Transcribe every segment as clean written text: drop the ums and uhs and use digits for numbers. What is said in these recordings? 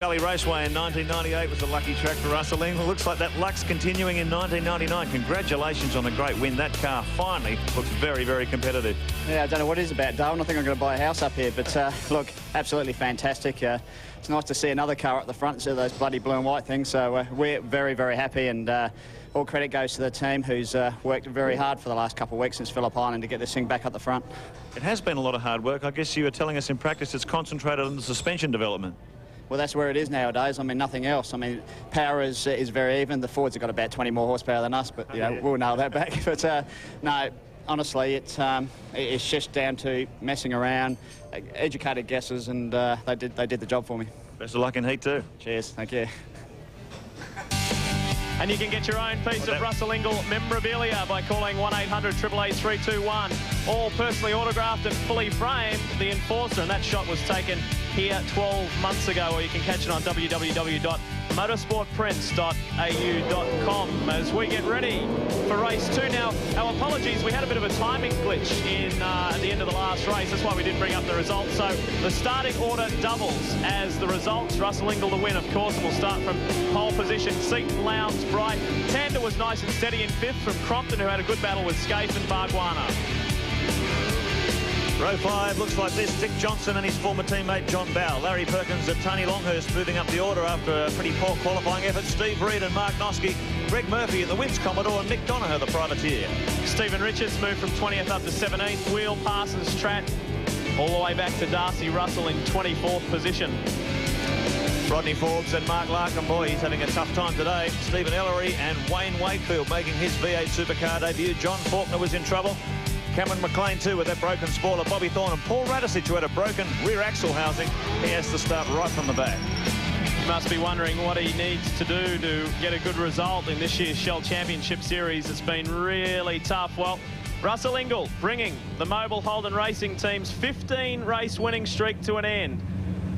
Valley Raceway in 1998 was a lucky track for Russell Ingall. Looks like that luck's continuing in 1999. Congratulations on a great win. That car finally looks very, very competitive. Yeah, I don't know what it is about, Darwin. I think I'm going to buy a house up here. But, look, absolutely fantastic. It's nice to see another car at the front instead of those bloody blue and white things. So we're very, very happy. And all credit goes to the team who's worked very hard for the last couple of weeks since Phillip Island to get this thing back at the front. It has been a lot of hard work. I guess you were telling us in practice it's concentrated on the suspension development. Well, that's where it is nowadays. I mean, nothing else. I mean, power is very even. The Fords have got about 20 more horsepower than us, but, you know, we'll nail that back. But, no, honestly, it's just down to messing around, educated guesses, and they did the job for me. Best of luck in Heat 2. Cheers. Thank you. And you can get your own piece of Russell Ingall memorabilia by calling 1-800-888-321. All personally autographed and fully framed. The Enforcer, and that shot was taken here 12 months ago, or you can catch it on www.motorsportprints.au.com as we get ready for race 2. Now, our apologies, we had a bit of a timing glitch at the end of the last race. That's why we did bring up the results. So the starting order doubles as the results. Russell Ingall the win, of course, and we'll start from pole position. Seaton, Lowndes, Bright. Tander was nice and steady in 5th from Crompton, who had a good battle with Scaife and Bargwanna. Row 5 looks like this. Dick Johnson and his former teammate John Bow. Larry Perkins and Tony Longhurst moving up the order after a pretty poor qualifying effort. Steve Reed and Mark Noske. Greg Murphy in the Wins Commodore and Mick Donoghue the privateer. Stephen Richards moved from 20th up to 17th. Wheel, Parsons, Tratt, all the way back to Darcy Russell in 24th position. Rodney Forbes and Mark Larkin, boy, he's having a tough time today. Stephen Ellery and Wayne Wakefield making his V8 Supercar debut. John Faulkner was in trouble. Cameron McLean too with that broken spoiler. Bobby Thorne and Paul Radisich, who had a broken rear axle housing. He has to start right from the back. You must be wondering what he needs to do to get a good result in this year's Shell Championship Series. It's been really tough. Well, Russell Ingall bringing the Mobile Holden Racing team's 15 race winning streak to an end.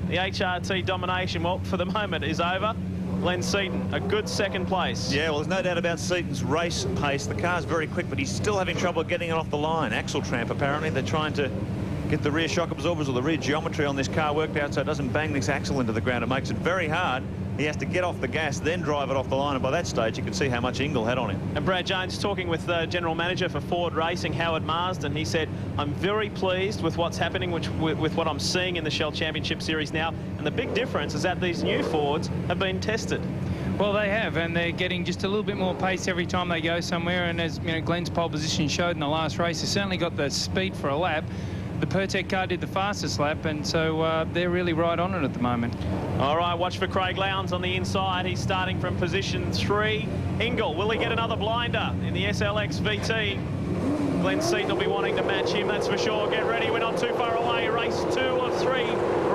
The HRT domination, well, for the moment is over. Glenn Seaton, a good second place. Yeah, well, there's no doubt about Seaton's race pace. The car's very quick, but he's still having trouble getting it off the line. Axle tramp, apparently. They're trying to get the rear shock absorbers or the rear geometry on this car worked out so it doesn't bang this axle into the ground. It makes it very hard. He has to get off the gas, then drive it off the line, and by that stage you can see how much Ingall had on him. And Brad Jones talking with the General Manager for Ford Racing, Howard Marsden. He said, I'm very pleased with what's happening, with what I'm seeing in the Shell Championship Series now, and the big difference is that these new Fords have been tested. Well, they have, and they're getting just a little bit more pace every time they go somewhere, and as you know, Glenn's pole position showed in the last race, he's certainly got the speed for a lap. The Pertec car did the fastest lap, and so they're really right on it at the moment. All right, watch for Craig Lowndes on the inside. He's starting from position 3. Ingall, will he get another blinder in the SLX VT? Glenn Seaton will be wanting to match him, that's for sure. Get ready, we're not too far away. Race 2 of 3,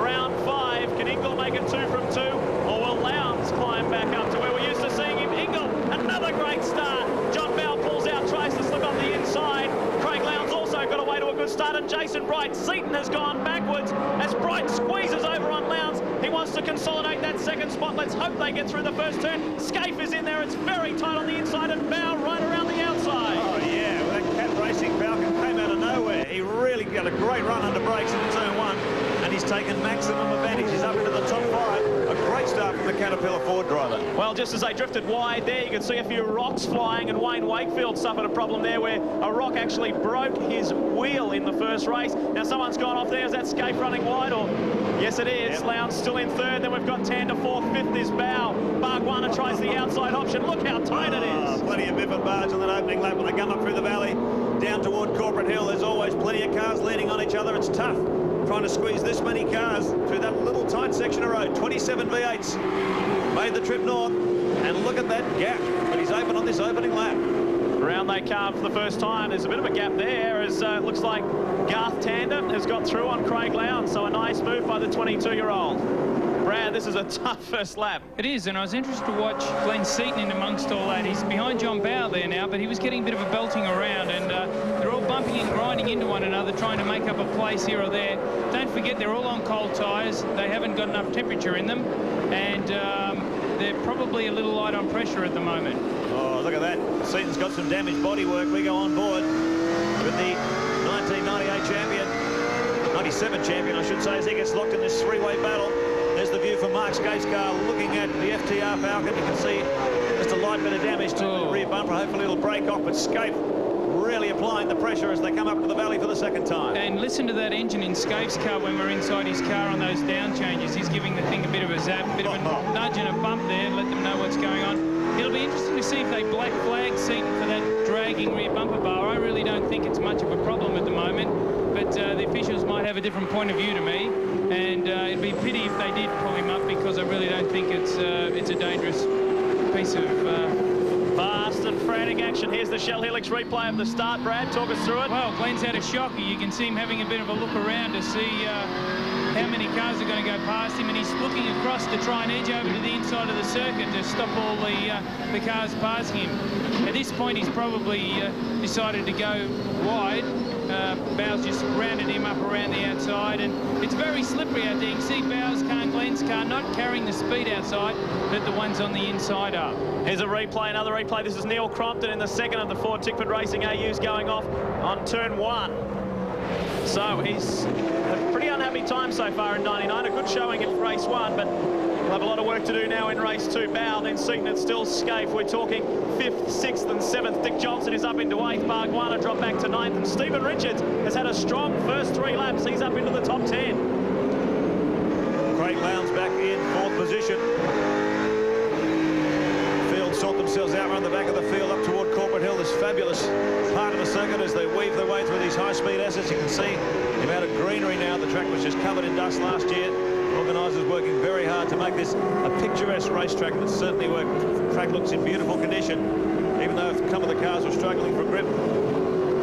round 5. Can Ingall make it 2 from 2, or will Lowndes climb back up to where we're used to seeing him? Ingall, another great start. John Bell pulls out, tries to slip up the inside. Craig Lowndes also got away to a good start, and Jason Bright. Seaton has gone backwards as Bright squeezes over on Lowndes. He wants to consolidate that second spot. Let's hope they get through the first turn. Scaife is in there. It's very tight on the inside, and Bow right around the outside. Oh, yeah. Well, that Cat Racing Falcon came out of nowhere. He really got a great run under brakes in turn 1, and he's taken maximum advantage. He's up into the top 5. A great start from the Caterpillar Ford driver. Well, just as they drifted wide there, you can see a few rocks flying, and Wayne Wakefield suffered a problem there where a rock actually broke his wheel in the first race. Now, someone's gone off there. Is that Scaife running wide? Or yes, it is. Yep. Lowndes still in 3rd. Then we've got Tander 4th. 5th is Bow. Bargwanna tries the outside option. Look how tight it is. Plenty of biff and barge on that opening lap when they come up through the valley down toward Corporate Hill. There's always plenty of cars leading on each other. It's tough trying to squeeze this many cars through that little tight section of road. 27 V8s made the trip north, and look at that gap that he's opened on this opening lap. Around they come for the first time. There's a bit of a gap there as it looks like Garth Tander has got through on Craig Lowndes, so a nice move by the 22-year-old. Brad, this is a tough first lap. It is, and I was interested to watch Glenn Seaton in amongst all that. He's behind John Bow there now, but he was getting a bit of a belting around, and they're all bumping and grinding into one another, trying to make up a place here or there. Don't forget, they're all on cold tyres. They haven't got enough temperature in them, and they're probably a little light on pressure at the moment. Oh, look at that. Seaton's got some damaged bodywork. We go on board with the 1998 champion, 97 champion, I should say, as he gets locked in this three-way battle. There's There's the view from Mark Skate's car looking at the FTR Falcon. You can see just a light bit of damage to the rear bumper. Hopefully it'll break off, but Skate really applying the pressure as they come up to the valley for the second time. And listen to that engine in Skate's car when we're inside his car on those down changes. He's giving the thing a bit of a zap, a bit of a nudge and a bump there, let them know what's going on. It'll be interesting to see if they black flag Seaton for that dragging rear bumper bar. I really don't think it's much of a problem at the moment, but the officials might have a different point of view to me, and it'd be a pity if they did pull him up, because I really don't think it's a dangerous piece of... Fast and frantic action. Here's the Shell Helix replay of the start. Brad, talk us through it. Well, Glenn's had a shocker. You can see him having a bit of a look around to see how many cars are going to go past him, and he's looking across to try and edge over to the inside of the circuit to stop all the cars passing him. At this point, he's probably decided to go wide. Bowes just rounded him up around the outside, and it's very slippery out there. You can see Bowes' car and Glenn's car not carrying the speed outside that the ones on the inside are. Here's a replay, another replay. This is Neil Crompton in the second of the Ford Tickford Racing AUs going off on turn 1. So he's a pretty unhappy time so far in 99. A good showing in race 1, but we'll have a lot of work to do now in race 2. Bow, then Seaton, it's still Scaife. We're talking 5th, 6th and 7th. Dick Johnson is up into 8th. Bargwana dropped back to 9th. And Stephen Richards has had a strong first 3 laps. He's up into the top 10. Craig Lowndes back in 4th position. Field sort themselves out around the back of the field up toward Corporate Hill. This fabulous part of the circuit as they weave their way through these high-speed assets. You can see the amount of greenery now. The track was just covered in dust last year. Organisers working very hard to make this a picturesque racetrack, and it's certainly worked. The track looks in beautiful condition, even though some of the cars were struggling for grip.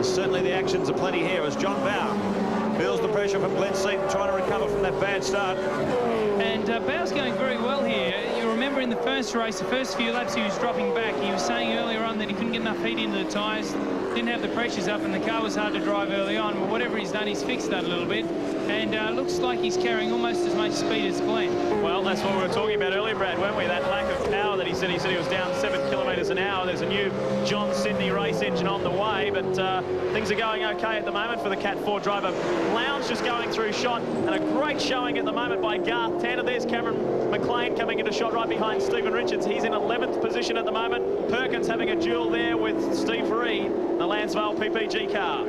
Certainly the actions are plenty here as John Bow feels the pressure from Glenn Seaton trying to recover from that bad start. And Bow's going very well here. You remember in the first race, the first few laps he was dropping back. He was saying earlier on that he couldn't get enough heat into the tyres, didn't have the pressures up, and the car was hard to drive early on. But whatever he's done, he's fixed that a little bit. And looks like he's carrying almost as much speed as Glenn. Well, that's what we were talking about earlier, Brad, weren't we? That lack of power that he said. He said he was down 7 kilometres an hour. There's a new John Sydney race engine on the way, but things are going okay at the moment for the Cat 4 driver. Lowndes just going through shot, and a great showing at the moment by Garth Tanner. There's Cameron McLean coming into shot right behind Stephen Richards. He's in 11th position at the moment. Perkins having a duel there with Steve Reed, the Lansvale PPG car.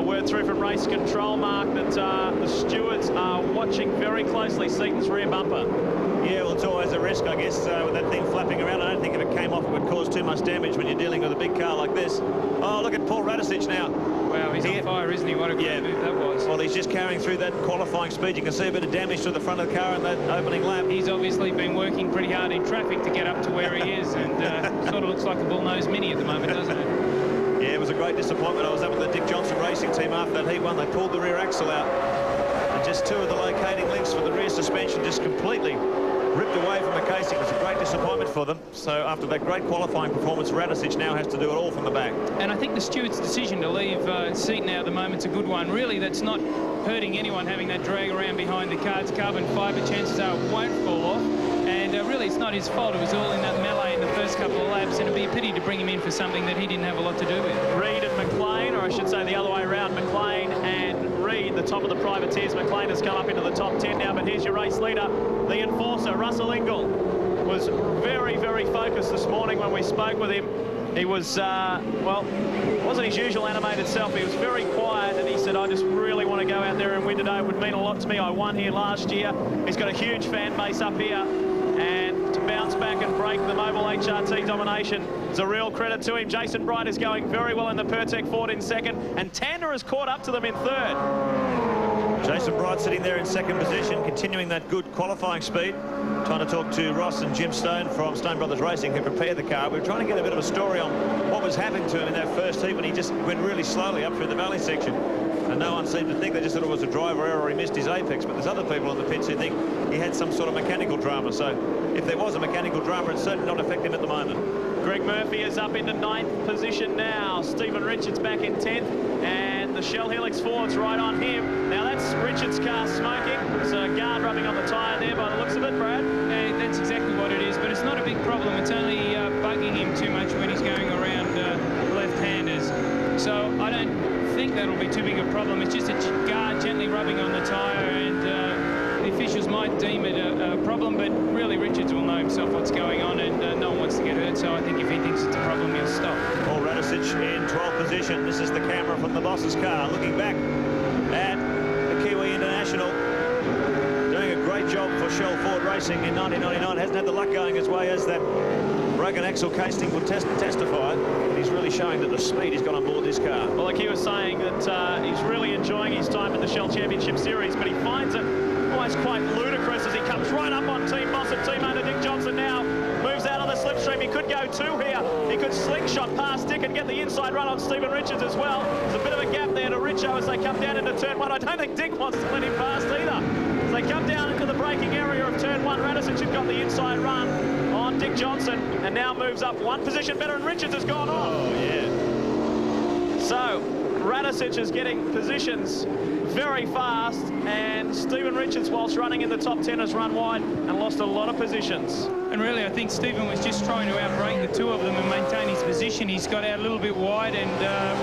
Word through from race control, Mark, that the stewards are watching very closely Seaton's rear bumper. Yeah, well, it's always a risk, I guess, with that thing flapping around. I don't think if it came off, it would cause too much damage when you're dealing with a big car like this. Oh, look at Paul Radicic now. Wow, he's on fire, isn't he? What a great move that was. Well, he's just carrying through that qualifying speed. You can see a bit of damage to the front of the car in that opening lap. He's obviously been working pretty hard in traffic to get up to where he is, and sort of looks like a bull-nosed Mini at the moment, doesn't it? Yeah, it was a great disappointment. I was up with the Dick Johnson Racing team after that heat one. They pulled the rear axle out, and just 2 of the locating links for the rear suspension just completely ripped away from the casing. It was a great disappointment for them. So after that great qualifying performance, Radicic now has to do it all from the back. And I think the steward's decision to leave Seaton now at the moment's a good one. Really, that's not hurting anyone having that drag around behind the car. It's carbon fibre. Chances are it won't fall off. And really, it's not his fault. It was all in that melee in the first couple of laps, and it'd be a pity to bring him in for something that he didn't have a lot to do with. Reed and McLean, or I should say the other way around, McLean and Reed, the top of the privateers. McLean has come up into the top 10 now, but here's your race leader, the enforcer, Russell Ingall. Was very, very focused this morning when we spoke with him. He was, well, wasn't his usual animated self. He was very quiet, and he said, I just really want to go out there and win today. It would mean a lot to me. I won here last year. He's got a huge fan base up here, and to bounce back and break the Mobil HRT domination is a real credit to him. Jason Bright is going very well in the Pertec Ford in second, and Tander has caught up to them in third. Jason Bright sitting there in second position, continuing that good qualifying speed. Trying to talk to Ross and Jim Stone from Stone Brothers Racing, who prepared the car. We were trying to get a bit of a story on what was happening to him in that first heat when he just went really slowly up through the valley section. And no one seemed to think. They just thought it was a driver error or he missed his apex. But there's other people on the pits who think he had some sort of mechanical drama. So if there was a mechanical drama, it's certainly not affecting him at the moment. Greg Murphy is up into 9th position now. Stephen Richards back in 10th. And the Shell Helix Ford's right on him. Now that's Richards' car smoking. There's a guard rubbing on the tyre there by the looks of it, Brad. That's exactly what it is, but it's not a big problem. It's only bugging him too much when he's going around left-handers. So I don't think that'll be too big a problem. It's just a guard gently rubbing rubbing on the tyre, and the officials might deem it a problem, but really Richards will know himself what's going on, and no one wants to get hurt, so I think if he thinks it's a problem, he'll stop. Paul Radicic in 12th position. This is the camera from the boss's car, looking back at the Kiwi International. Doing a great job for Shell Ford Racing in 1999. Hasn't had the luck going his way as that broken axle casing would testify. He's really showing that the speed he's got on board this car. Well, like he was saying that he's really enjoying his time in the Shell Championship Series, but he finds it almost quite ludicrous as he comes right up on team boss and team owner Dick Johnson now. Moves out of the slipstream. He could go 2 here. He could slingshot past Dick and get the inside run on Stephen Richards as well. There's a bit of a gap there to Richo as they come down into turn 1. I don't think Dick wants to let him past either. As they come down into the braking area of turn 1, Radicic has got the inside run on Dick Johnson and now moves up 1 position better, and Richards has gone on. Oh, yeah. So Radicic is getting positions very fast, and Stephen Richards, whilst running in the top 10, has run wide and lost a lot of positions. And really, I think Stephen was just trying to outbrake the 2 of them and maintain his position. He's got out a little bit wide, and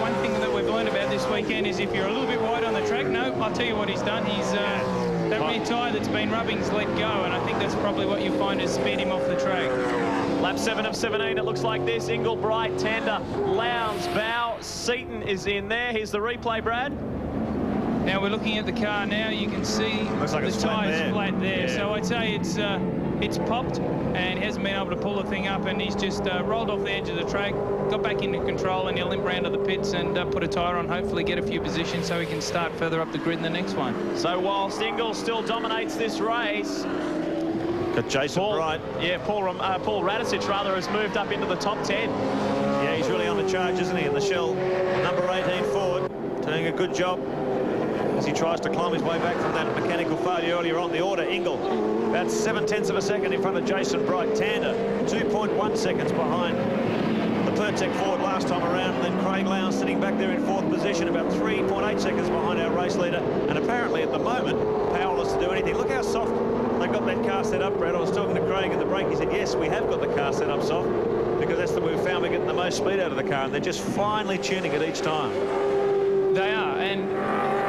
one thing that we've learned about this weekend is if you're a little bit wide on the track, no, I'll tell you what he's done. He's that rear tyre that's been rubbing's let go, and I think that's probably what you find has sped him off the track. Lap 7 of 17, it looks like this. Ingle, Bright, Tander, Lowndes, Bow, Seaton is in there. Here's the replay, Brad. Now we're looking at the car now. You can see Looks like the it's tyre's flat there. Yeah. So I'd say it's popped, and he hasn't been able to pull the thing up, and he's just rolled off the edge of the track, got back into control, and he'll limp round to the pits and put a tyre on, hopefully get a few positions so he can start further up the grid in the next one. So whilst Ingle still dominates this race, Got Jason Bright. Yeah, Paul Radicic rather has moved up into the top 10. Yeah, he's really on the charge, isn't he? In the Shell number 18 Ford, doing a good job as he tries to climb his way back from that mechanical failure earlier on. The order, Ingle, about 0.7 of a second in front of Jason Bright. Tander, 2.1 seconds behind the Pertec Ford last time around. And then Craig Lowndes sitting back there in 4th position, about 3.8 seconds behind our race leader. And apparently at the moment, powerless to do anything. Look how soft they've got that car set up, Brad. I was talking to Craig in the break. He said, yes, we have got the car set up soft, because that's the way we found we're getting the most speed out of the car, and they're just finely tuning it each time. They are,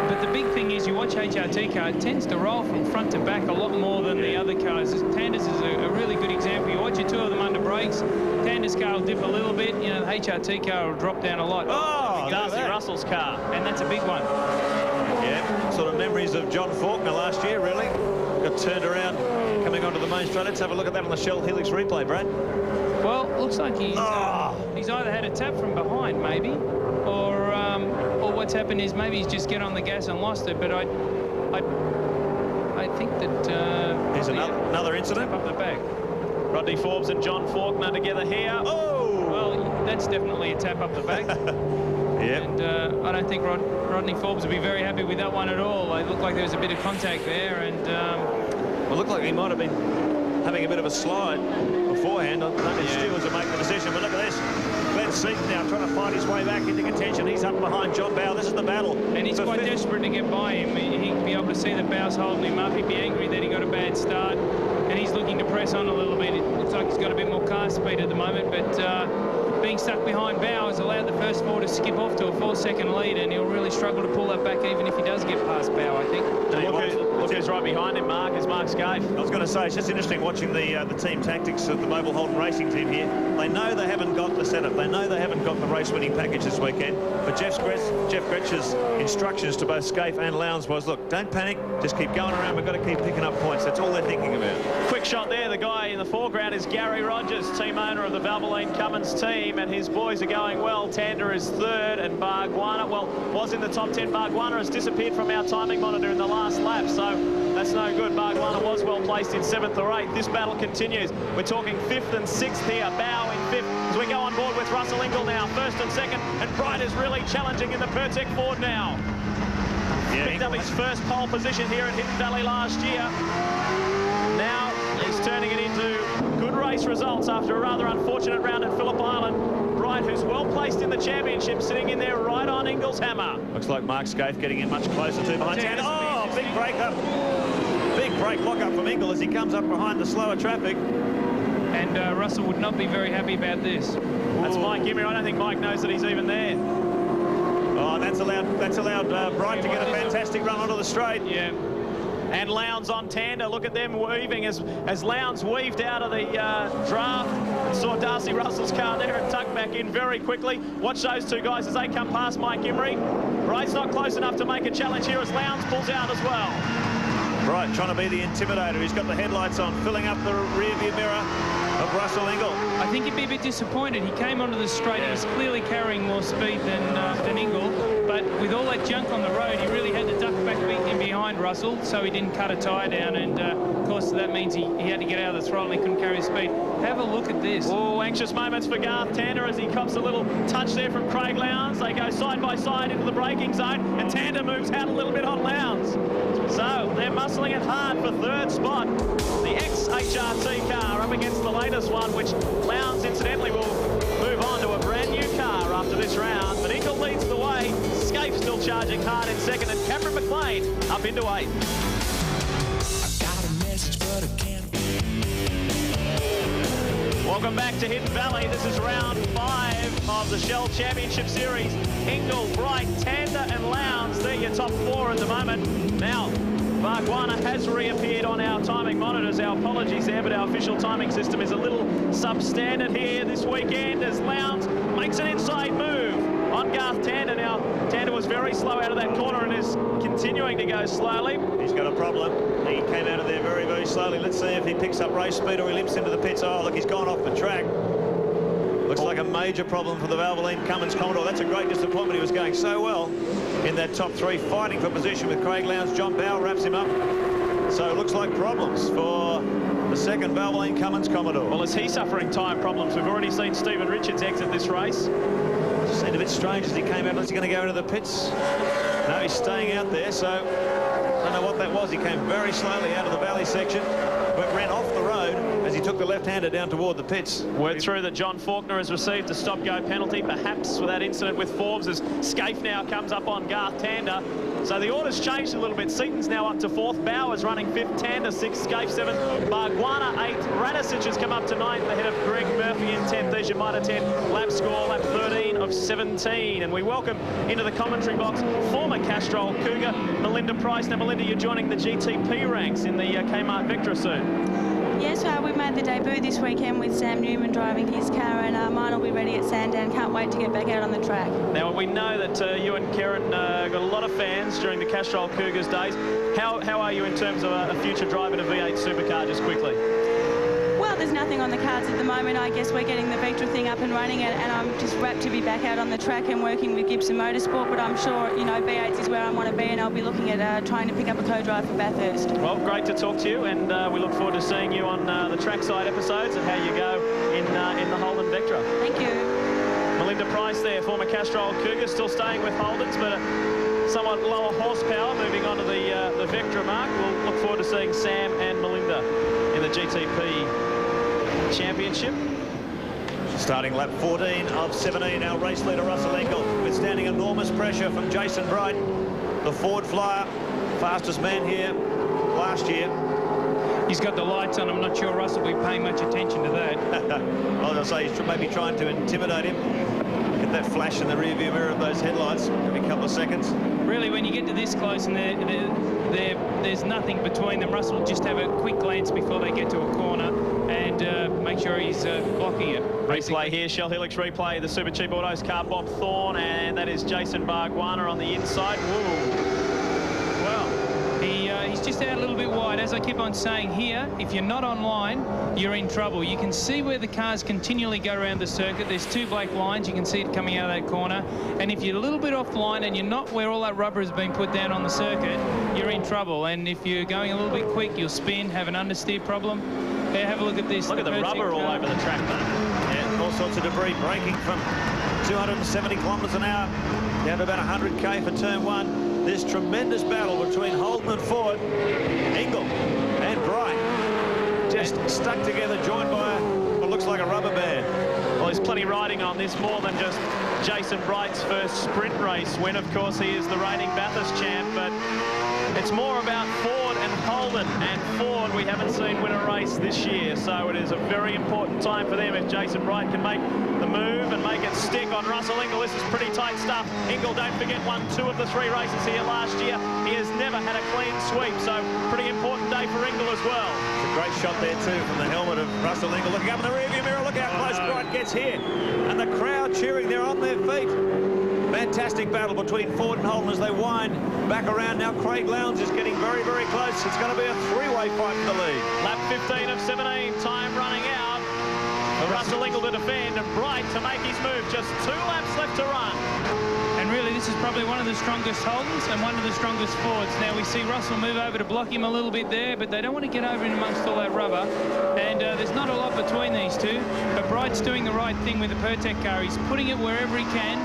but the big thing is you watch HRT car, it tends to roll from front to back a lot more than the other cars. Tander's is a really good example. You watch the 2 of them under brakes, Tander's car will dip a little bit, you know, the HRT car will drop down a lot. Oh, Darcy Russell's car. And that's a big one. Yeah, sort of memories of John Faulkner last year, really. Got turned around coming onto the main straight. Let's have a look at that on the Shell Helix replay, Brad. Well, looks like he's either had a tap from behind, maybe, or what's happened is maybe he's just get on the gas and lost it. But I think that here's another incident up the back. Rodney Forbes and John Faulkner together here. Oh, well, that's definitely a tap up the back. yeah. And I don't think Rodney Forbes would be very happy with that one at all. It looked like there was a bit of contact there, and Well, it looked like he might have been having a bit of a slide beforehand. I don't know if the stewards will make the decision, but look at this. Glenn Seaton now trying to fight his way back into contention. He's up behind John Bow. This is the battle. And he's quite desperate to get by him. He'd be able to see that Bow's holding him up. He'd be angry that he got a bad start, and he's looking to press on a little bit. It looks like he's got a bit more car speed at the moment, but being stuck behind Bow has allowed the first 4 to skip off to a 4-second lead, and he'll really struggle to pull that back even if he does get past Bow, I think. Look who's right behind him, Mark, is Mark Scaife. I was going to say, it's just interesting watching the team tactics of the Mobile Holden Racing team here. They know they haven't got the setup. They know they haven't got the race-winning package this weekend. But Jeff Gretsch's instructions to both Scaife and Lowndes was, look, don't panic. Just keep going around. We've got to keep picking up points. That's all they're thinking about. Quick shot there. The guy in the foreground is Gary Rogers, team owner of the Valvoline Cummins team, and his boys are going well. Tander is 3rd, and Bargwanna, well, was in the top 10. Bargwanna has disappeared from our timing monitor in the last lap, so that's no good. Bargwanna was well placed in 7th or 8th. This battle continues. We're talking 5th and 6th here. Bow in 5th as we go on board with Russell Ingle now, 1st and 2nd, and Bright is really challenging in the Pertec Ford now. Yeah, Picked up his first pole position here at Hidden Valley last year. Now he's turning it into good race results after a rather unfortunate round at Phillip Island. Bright, who's well placed in the championship, sitting in there right on Ingle's hammer. Looks like Mark Scaife getting in much closer to behind Tander. Oh, big break up. Big break lock up from Ingle as he comes up behind the slower traffic. And Russell would not be very happy about this. That's Mike Emery. I don't think Mike knows that he's even there. Oh, line. That's allowed Bright to get a fantastic run onto the straight. Yeah. And Lowndes on Tander. Look at them weaving as Lowndes weaved out of the draft and saw Darcy Russell's car there and tucked back in very quickly. Watch those two guys as they come past Mike Imrie. Bright's not close enough to make a challenge here as Lowndes pulls out as well. Bright trying to be the intimidator. He's got the headlights on, filling up the rear view mirror of Russell Ingall. I think he'd be a bit disappointed. He came onto the straight. He was clearly carrying more speed than Ingall, but with all that junk on the road, he really had to duck back in behind Russell, so he didn't cut a tyre down, and of course that means he had to get out of the throttle and he couldn't carry his speed. Have a look at this. Oh, anxious moments for Garth Tander as he cops a little touch there from Craig Lowndes. They go side by side into the braking zone, and Tander moves out a little bit on Lowndes. So they're muscling it hard for third spot. The ex-HRT car up against the latest one, which Lowndes incidentally will move on to a brand new car after this round. But Ingall leads the way. Scape still charging hard in second, and Cameron McLean up into 8th. Welcome back to Hidden Valley. This is round 5 of the Shell Championship Series. Ingall, Bright, Tander and Lowndes, they're your top 4 at the moment. Now, Bargwanna has reappeared on our timing monitors. Our apologies there, but our official timing system is a little substandard here this weekend as Lowndes makes an inside move on Garth Tander. Now, Tander was very slow out of that corner and is continuing to go slowly. He's got a problem. He came out of there very, very slowly. Let's see if he picks up race speed or he limps into the pits. Oh, look, he's gone off the track. Looks like a major problem for the Valvoline Cummins Commodore. That's a great disappointment. He was going so well in that top 3, fighting for position with Craig Lowndes. John Bauer wraps him up. So it looks like problems for the second Valvoline Cummins Commodore. Well, is he suffering tyre problems? We've already seen Stephen Richards exit this race. It seemed a bit strange as he came out. Was he going to go into the pits? No, he's staying out there. So I don't know what that was. He came very slowly out of the valley section, but ran off the road as he took the left-hander down toward the pits. Word through that John Faulkner has received a stop-go penalty, perhaps for that incident with Forbes, as Scaife now comes up on Garth Tander. So the order's changed a little bit. Seaton's now up to 4th. Bowers running 5th. Tander 6th. Scaife 7th. Bargwanna 8th. Radicic has come up to 9th ahead of Greg Murphy in 10th. There's your Mitre 10. Lap score, lap 13 of 17. And we welcome into the commentary box former Castrol Cougar, Melinda Price. Now, Melinda, you're joining the GTP ranks in the Kmart Vectra soon. Yes, we've made the debut this weekend with Sam Newman driving his car, and mine will be ready at Sandown. Can't wait to get back out on the track. Now, we know that you and Karen got a lot of fans during the Castrol Cougars days. How are you in terms of a future drive in a V8 supercar, just quickly? Well, there's nothing on the cards at the moment. I guess we're getting the Vectra thing up and running, and I'm just rapt to be back out on the track and working with Gibson Motorsport. But I'm sure, you know, V8s is where I want to be, and I'll be looking at trying to pick up a co-drive for Bathurst. Well, great to talk to you, and we look forward to seeing you on the trackside episodes and how you go in the Holden Vectra. Thank you. Melinda Price there, former Castrol Cougar, still staying with Holdens, but somewhat lower horsepower, moving on to the Vectra mark. We'll look forward to seeing Sam and Melinda in the GTP Championship. Starting lap 14 of 17, our race leader Russell Ingall, withstanding enormous pressure from Jason Bright, the Ford Flyer, fastest man here last year. He's got the lights on. I'm not sure Russell will be paying much attention to that. Well, as I say, he's maybe trying to intimidate him. Get that flash in the rear view mirror of those headlights every couple of seconds. Really, when you get to this close and there's nothing between them, Russell will just have a quick glance before they get to a corner and make sure he's blocking it. Replay here, Shell Helix replay, the Super Cheap Autos car, Bob Thorne, and that is Jason Bargwanna on the inside. Whoa. He's just out a little bit wide. As I keep on saying here, if you're not online, you're in trouble. You can see where the cars continually go around the circuit. There's 2 black lines. You can see it coming out of that corner. And if you're a little bit off the line and you're not where all that rubber has been put down on the circuit, you're in trouble. And if you're going a little bit quick, you'll spin, have an understeer problem. Here, have a look at this. Look at the rubber all over the track, though. Yeah, all sorts of debris breaking from 270 kilometres an hour down to about 100k for turn 1. This tremendous battle between Holden and Ford, Ingall and Bright, just stuck together, joined by what looks like a rubber band. Well, there's plenty riding on this, more than just Jason Bright's first sprint race, when, of course, he is the reigning Bathurst champ, but it's more about Ford and Holden and Ford we haven't seen win a race this year, so it is a very important time for them if Jason Bright can make the move and make it stick on Russell Ingall. This is pretty tight stuff. Ingall, don't forget, won 2 of the 3 races here last year. He has never had a clean sweep, so pretty important day for Ingall as well. It's a great shot there too from the helmet of Russell Ingall. Looking up in the rearview mirror, look how close Bright gets here. And the crowd cheering, they're on their feet. Fantastic battle between Ford and Holden as they wind back around. Now Craig Lowndes is getting very, very close. It's going to be a 3-way fight for the lead. Lap 15 of 17, time running out. Russell Ingall to defend and Bright to make his move. Just 2 laps left to run. And really, this is probably one of the strongest Holdens and one of the strongest Fords. Now, we see Russell move over to block him a little bit there, but they don't want to get over in amongst all that rubber. And there's not a lot between these two, but Bright's doing the right thing with the Pertec car. He's putting it wherever he can,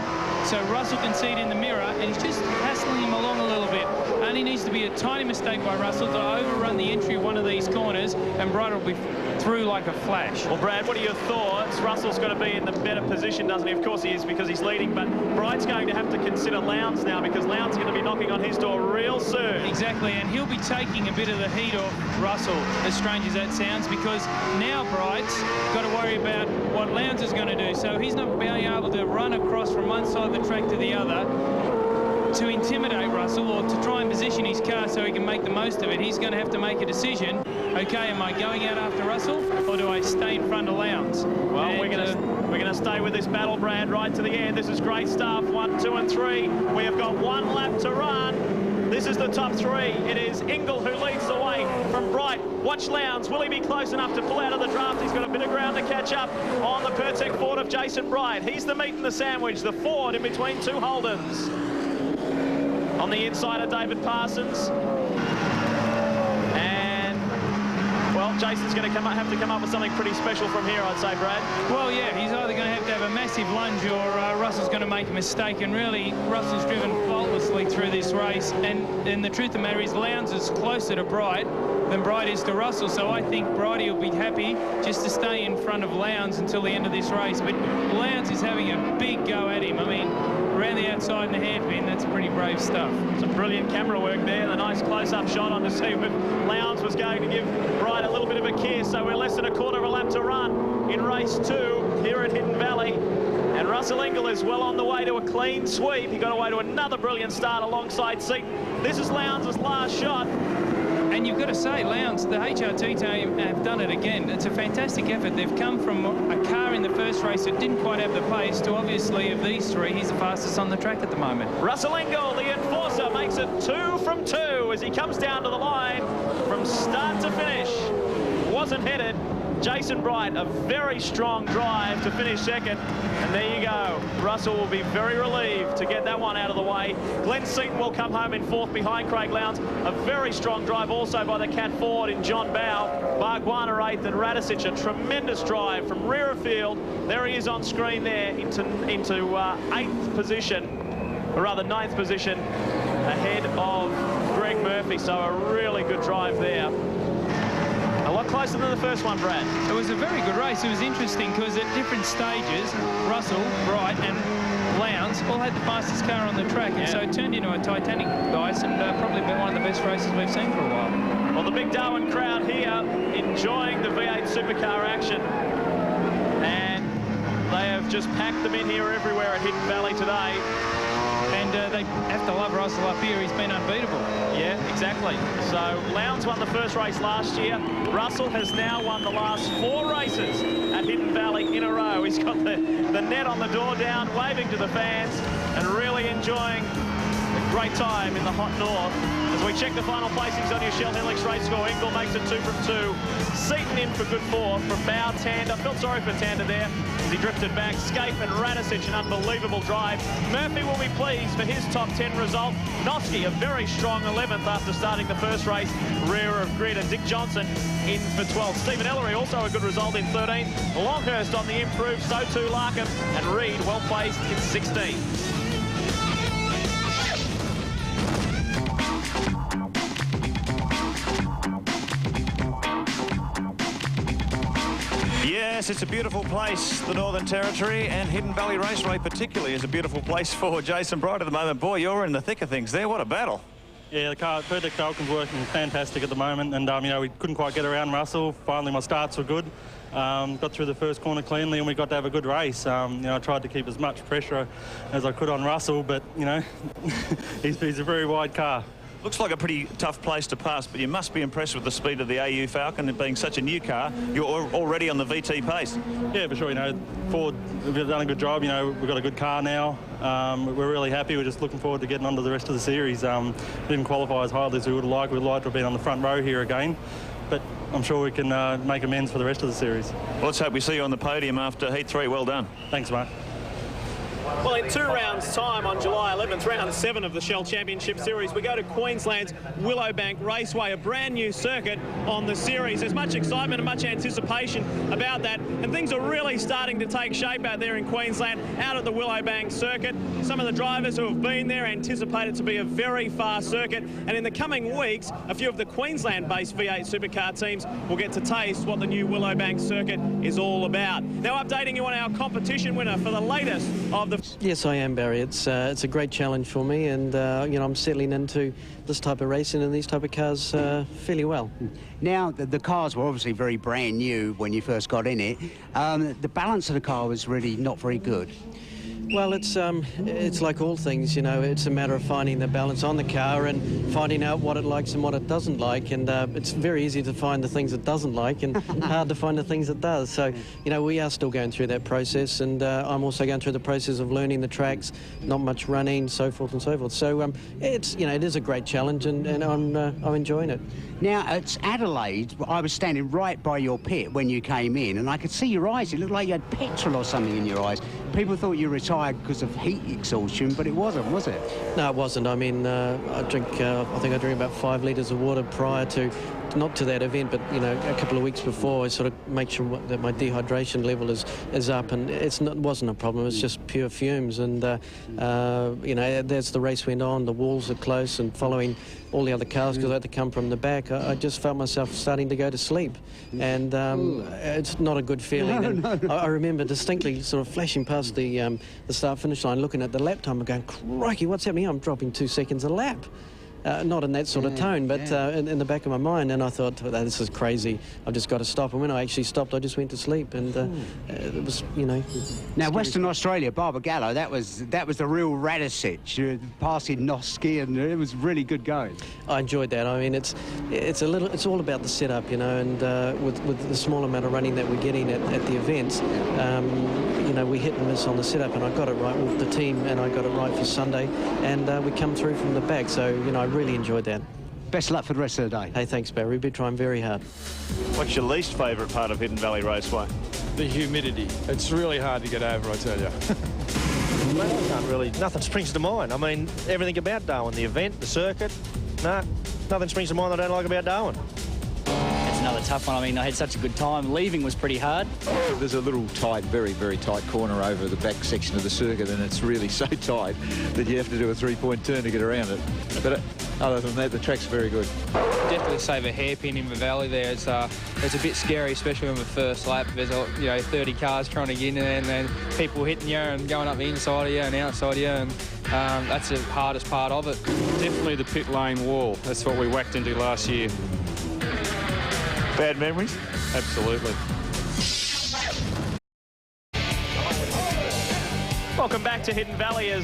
so Russell can see it in the mirror, and he's just hassling him along a little bit. Only needs to be a tiny mistake by Russell to overrun the entry of one of these corners, and Bright will be through like a flash. Well, Brad, what are your thoughts? Russell's got to be in the better position, doesn't he? Of course he is, because he's leading, but Bright's going to have to consider Lowndes now, because Lowndes is going to be knocking on his door real soon. Exactly, and he'll be taking a bit of the heat off Russell, as strange as that sounds, because now Bright's got to worry about what Lowndes is going to do. So he's not being able to run across from one side of the track to the other to intimidate Russell or to try and position his car so he can make the most of it. He's going to have to make a decision. Okay, am I going out after Russell, or do I stay in front of Lowndes? Well, and we're going to stay with this battle, Brad, right to the end. This is great stuff. 1, 2, and 3. We have got 1 lap to run. This is the top 3. It is Ingall who leads the way from Bright. Watch Lowndes. Will he be close enough to pull out of the draft? He's got a bit of ground to catch up on the Pertec Ford of Jason Bright. He's the meat and the sandwich, the Ford in between 2 Holdens. On the inside of David Parsons. And, well, Jason's going to have to come up with something pretty special from here, I'd say, Brad. Well, yeah, he's either going to have a massive lunge or Russell's going to make a mistake. And really, Russell's driven faultlessly through this race. And the truth of the matter is, Lowndes is closer to Bright than Bright is to Russell. So I think Brighty will be happy just to stay in front of Lowndes until the end of this race. But Lowndes is having a big go at him. I mean, around the outside and the hairpin, that's pretty brave stuff. Some brilliant camera work there. The nice close-up shot on to see if Lowndes was going to give Bright a little bit of a kiss. So we're less than a quarter of a lap to run in race 2 here at Hidden Valley. And Russell Ingall is well on the way to a clean sweep. He got away to another brilliant start alongside Seaton. This is Lowndes' last shot. And you've got to say, Lowndes, the HRT team have done it again. It's a fantastic effort. They've come from a car in the first race that didn't quite have the pace to, obviously, of these 3, he's the fastest on the track at the moment. Russell Ingall, the enforcer, makes it 2 from 2 as he comes down to the line from start to finish. Wasn't headed. Jason Bright, a very strong drive to finish second. And there you go. Russell will be very relieved to get that one out of the way. Glenn Seaton will come home in 4th behind Craig Lowndes. A very strong drive also by the Cat Ford in John Bow. Bargwanna 8th and Radicic, a tremendous drive from rear of field. There he is on screen there into 8th position, or rather 9th position, ahead of Greg Murphy. So a really good drive there. A lot closer than the first one, Brad. It was a very good race. It was interesting because at different stages, Russell, Bright and Lowndes all had the fastest car on the track, and so it turned into a Titanic race, and probably been one of the best races we've seen for a while. Well, the big Darwin crowd here enjoying the V8 Supercar action, and they have just packed them in here everywhere at Hidden Valley today. And they have to love Russell up here. He's been unbeatable. Yeah, exactly. So Lowndes won the first race last year. Russell has now won the last 4 races at Hidden Valley in a row. He's got the net on the door down, waving to the fans and really enjoying a great time in the hot north. As we check the final placings on your Shell Helix race score, Ingall makes it 2 from 2. Seaton in for good 4 from Bow. Tander, felt sorry for Tander there as he drifted back. Scape and Radicic, an unbelievable drive. Murphy will be pleased for his top 10 result. Noski, a very strong 11th after starting the first race, rear of grid. And Dick Johnson in for 12th. Stephen Ellery also a good result in 13th. Longhurst on the improve, so too Larkham. And Reed well placed in 16th. Yes, it's a beautiful place, the Northern Territory, and Hidden Valley Raceway particularly is a beautiful place for Jason Bright at the moment. Boy, you're in the thick of things there. What a battle. Yeah, the car, Project Falcon's working fantastic at the moment, and you know, we couldn't quite get around Russell. Finally, my starts were good. Got through the first corner cleanly, and we got to have a good race. You know, I tried to keep as much pressure as I could on Russell, but you know, he's a very wide car. Looks like a pretty tough place to pass, but you must be impressed with the speed of the AU Falcon. And being such a new car, you're already on the VT pace. Yeah, for sure. You know, Ford have done a good job. You know, we've got a good car now. We're really happy. We're just looking forward to getting onto the rest of the series. Didn't qualify as highly as we would have liked. We'd like to have been on the front row here again, but I'm sure we can make amends for the rest of the series. Well, let's hope we see you on the podium after Heat 3. Well done. Thanks, mate. Well, in 2 rounds' time on July 11th, round 7 of the Shell Championship Series, we go to Queensland's Willowbank Raceway, a brand new circuit on the series. There's much excitement and much anticipation about that, and things are really starting to take shape out there in Queensland, out at the Willowbank circuit. Some of the drivers who have been there anticipate it to be a very fast circuit, and in the coming weeks, a few of the Queensland-based V8 supercar teams will get to taste what the new Willowbank circuit is all about. Now, updating you on our competition winner for the latest of the... Yes, I am, Barry. It's a great challenge for me, and you know, I'm settling into this type of racing and these type of cars fairly well. Now, the cars were obviously very brand new when you first got in it. The balance of the car was really not very good. Well, it's like all things, you know. It's a matter of finding the balance on the car and finding out what it likes and what it doesn't like. And it's very easy to find the things it doesn't like and hard to find the things it does. So, you know, we are still going through that process, and I'm also going through the process of learning the tracks, not much running, so forth and so forth. So it's, you know, it is a great challenge, and I'm enjoying it. Now, at Adelaide, I was standing right by your pit when you came in, and I could see your eyes. It looked like you had petrol or something in your eyes. People thought you retired because of heat exhaustion, but it wasn't, was it? No, it wasn't. I mean, I think I drink about 5 litres of water prior to, not to that event, but, you know, a couple of weeks before. I sort of make sure that my dehydration level is up, and it wasn't a problem. It's just pure fumes, and, you know, as the race went on, the walls are close, and following all the other cars, because I had to come from the back, I just felt myself starting to go to sleep, and it's not a good feeling. No. I remember distinctly sort of flashing past the start-finish line, looking at the lap time and going, crikey, what's happening? I'm dropping 2 seconds a lap. Not in that sort of tone, but in the back of my mind, and I thought, oh, this is crazy, I've just got to stop. And when I actually stopped, I just went to sleep, and it was, you know... Now, Western Australia, Barbagallo, that was the real Radisich, passing Noski, and it was really good going. I enjoyed that. I mean, it's all about the setup, you know, and with the small amount of running that we're getting at the events, you know, we hit and miss on the setup, and I got it right with the team, and I got it right for Sunday, and we come through from the back, so, you know, I really enjoyed that. Best luck for the rest of the day. Hey, thanks, Barry. We've been trying very hard. What's your least favourite part of Hidden Valley Raceway? The humidity. It's really hard to get over, I tell you. Nothing springs to mind. I mean, everything about Darwin, the event, the circuit, nothing springs to mind that I don't like about Darwin. It's another tough one. I mean, I had such a good time. Leaving was pretty hard. There's a little tight, very, very tight corner over the back section of the circuit, and it's really so tight that you have to do a 3-point turn to get around it. But other than that, the track's very good. Definitely save a hairpin in the valley there. It's a bit scary, especially on the first lap. There's, you know, 30 cars trying to get in there, and then people hitting you and going up the inside of you and outside of you, and that's the hardest part of it. Definitely the pit lane wall. That's what we whacked into last year. Bad memories? Absolutely. Welcome back to Hidden Valley as